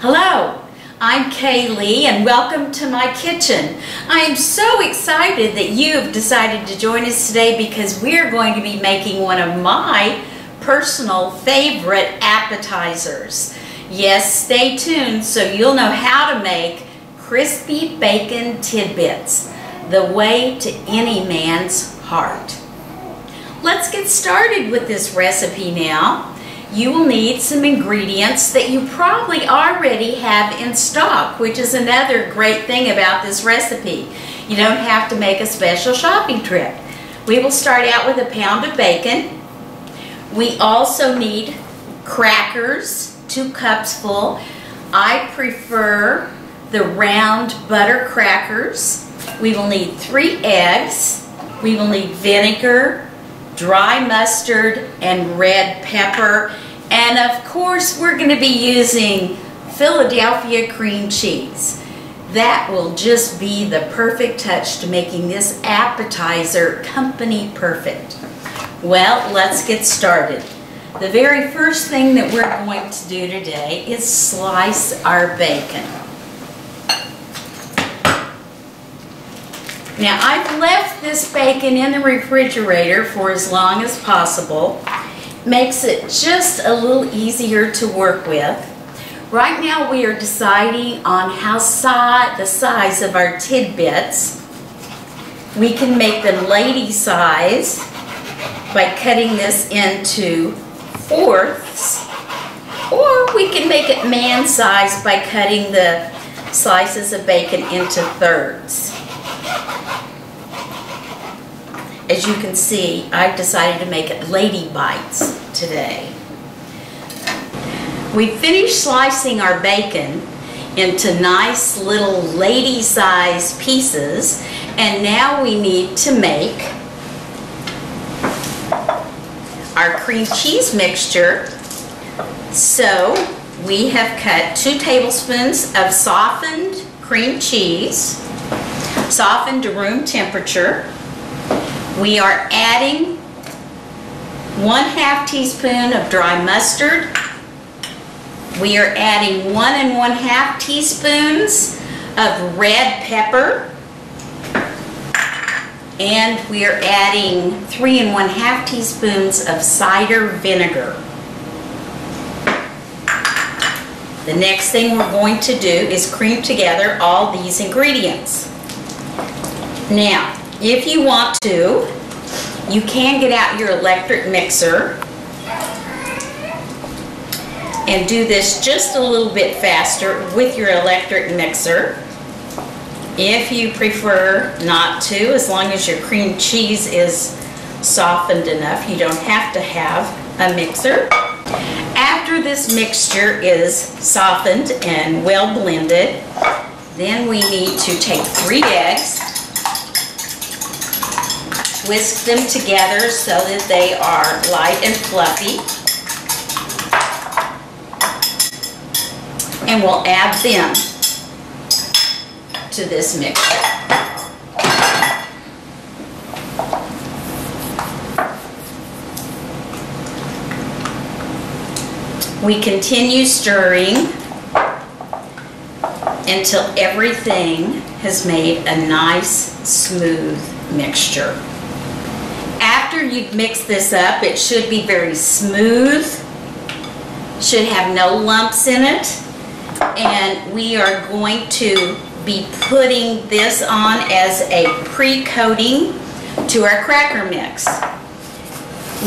Hello, I'm Kaylee and welcome to my kitchen. I am so excited that you have decided to join us today because we're going to be making one of my personal favorite appetizers. Yes, stay tuned so you'll know how to make crispy bacon tidbits, the way to any man's heart. Let's get started with this recipe now. You will need some ingredients that you probably already have in stock, which is another great thing about this recipe. You don't have to make a special shopping trip. We will start out with a pound of bacon. We also need crackers, 2 cups full. I prefer the round butter crackers. We will need 3 eggs. We will need vinegar, dry mustard, and red pepper. And of course, we're going to be using Philadelphia cream cheese. That will just be the perfect touch to making this appetizer company perfect. Well, let's get started. The very first thing that we're going to do today is slice our bacon. Now, I've left this bacon in the refrigerator for as long as possible. Makes it just a little easier to work with. Right now we are deciding on the size of our tidbits. We can make them lady size by cutting this into 4ths, or we can make it man size by cutting the slices of bacon into 3rds. As you can see, I've decided to make it lady bites today. We finished slicing our bacon into nice little lady-sized pieces, and now we need to make our cream cheese mixture. So we have cut 2 tablespoons of softened cream cheese, softened to room temperature. We are adding 1/2 teaspoon of dry mustard. We are adding 1 1/2 teaspoons of red pepper. And we are adding 3 1/2 teaspoons of cider vinegar. The next thing we're going to do is cream together all these ingredients. Now, if you want to, you can get out your electric mixer and do this just a little bit faster with your electric mixer. If you prefer not to, as long as your cream cheese is softened enough, you don't have to have a mixer. After this mixture is softened and well blended, then we need to take 3 eggs, whisk them together so that they are light and fluffy, and we'll add them to this mixture. We continue stirring until everything has made a nice smooth mixture. After you've mixed this up, it should be very smooth, should have no lumps in it, and we are going to be putting this on as a pre-coating to our cracker mix.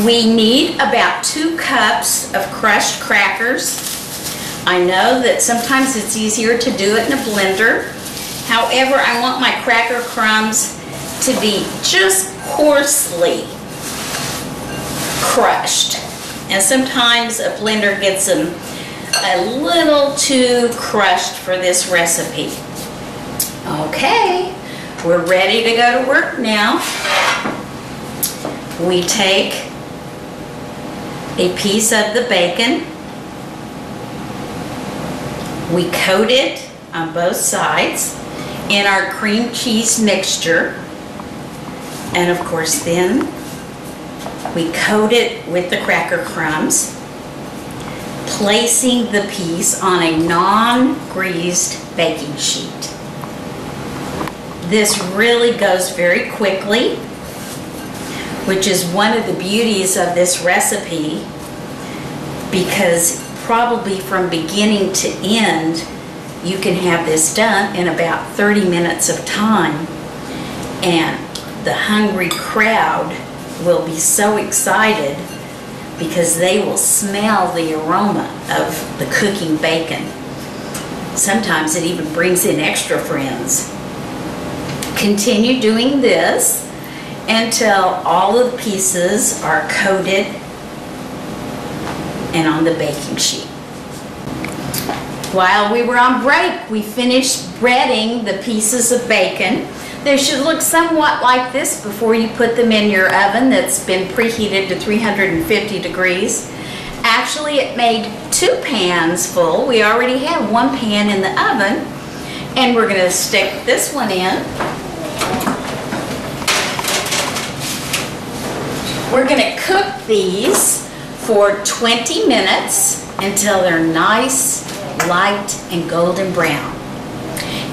We need about 2 cups of crushed crackers. I know that sometimes it's easier to do it in a blender. However, I want my cracker crumbs to be just coarsely crushed, and sometimes a blender gets them a little too crushed for this recipe. Okay, we're ready to go to work now. We take a piece of the bacon, we coat it on both sides in our cream cheese mixture, and of course then we coat it with the cracker crumbs. placing the piece on a non-greased baking sheet. This really goes very quickly, which is one of the beauties of this recipe, because probably from beginning to end, you can have this done in about 30 minutes of time, and the hungry crowd will be so excited because they will smell the aroma of the cooking bacon. Sometimes it even brings in extra friends. Continue doing this until all of the pieces are coated and on the baking sheet. While we were on break, we finished breading the pieces of bacon. They should look somewhat like this before you put them in your oven that's been preheated to 350 degrees. Actually, it made 2 pans full. We already have 1 pan in the oven, and we're going to stick this one in. We're going to cook these for 20 minutes until they're nice, light, and golden brown.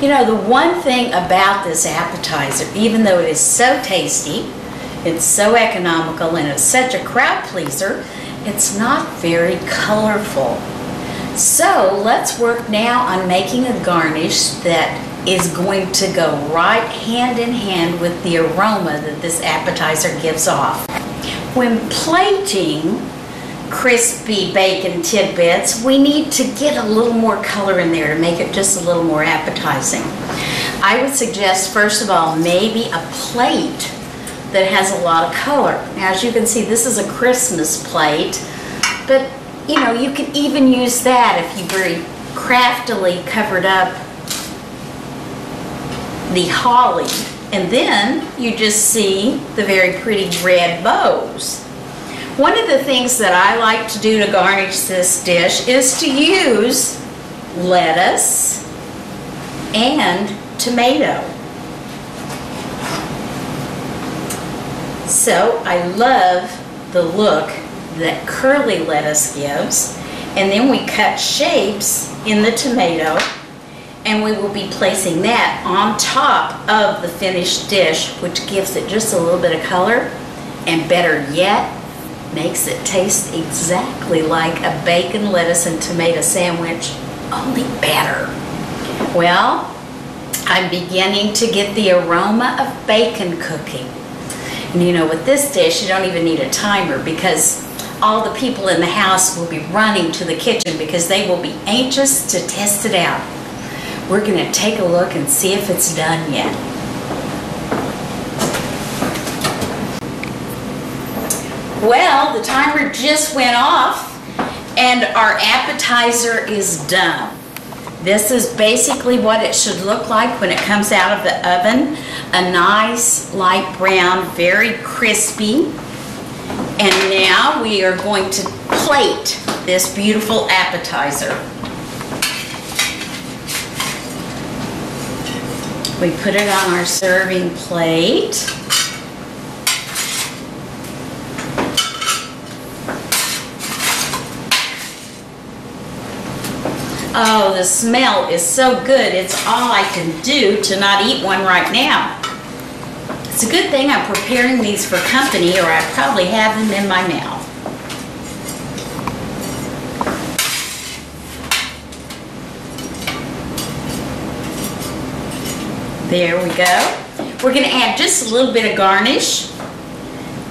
You know, the one thing about this appetizer, even though it is so tasty, it's so economical, and it's such a crowd pleaser, it's not very colorful. So let's work now on making a garnish that is going to go right hand in hand with the aroma that this appetizer gives off. When plating crispy bacon tidbits, we need to get a little more color in there to make it just a little more appetizing. I would suggest, first of all, maybe a plate that has a lot of color. Now, as you can see, this is a Christmas plate, but you know, you can even use that if you very craftily covered up the holly, and then you just see the very pretty red bows. One of the things that I like to do to garnish this dish is to use lettuce and tomato. So I love the look that curly lettuce gives, and then we cut shapes in the tomato, and we will be placing that on top of the finished dish, which gives it just a little bit of color, and better yet, makes it taste exactly like a bacon, lettuce, and tomato sandwich, only better. Well, I'm beginning to get the aroma of bacon cooking. And you know, with this dish, you don't even need a timer, because all the people in the house will be running to the kitchen because they will be anxious to test it out. We're going to take a look and see if it's done yet. Well, the timer just went off and our appetizer is done. This is basically what it should look like when it comes out of the oven. A nice light brown, very crispy. And now we are going to plate this beautiful appetizer. We put it on our serving plate. Oh, the smell is so good. It's all I can do to not eat one right now. It's a good thing I'm preparing these for company, or I probably have them in my mouth. There we go. We're going to add just a little bit of garnish,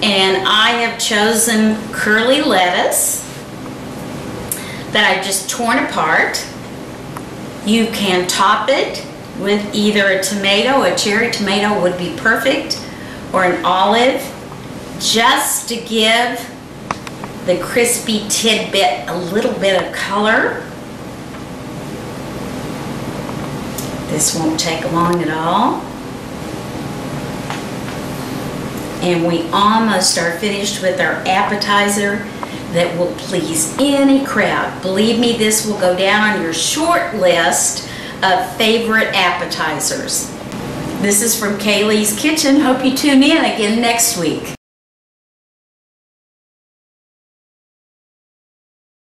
and I have chosen curly lettuce that I've just torn apart. You can top it with either a tomato, a cherry tomato would be perfect, or an olive, just to give the crispy tidbit a little bit of color. This won't take long at all. And we almost are finished with our appetizer that will please any crowd. Believe me, this will go down on your short list of favorite appetizers. This is from Kaylee's Kitchen. Hope you tune in again next week.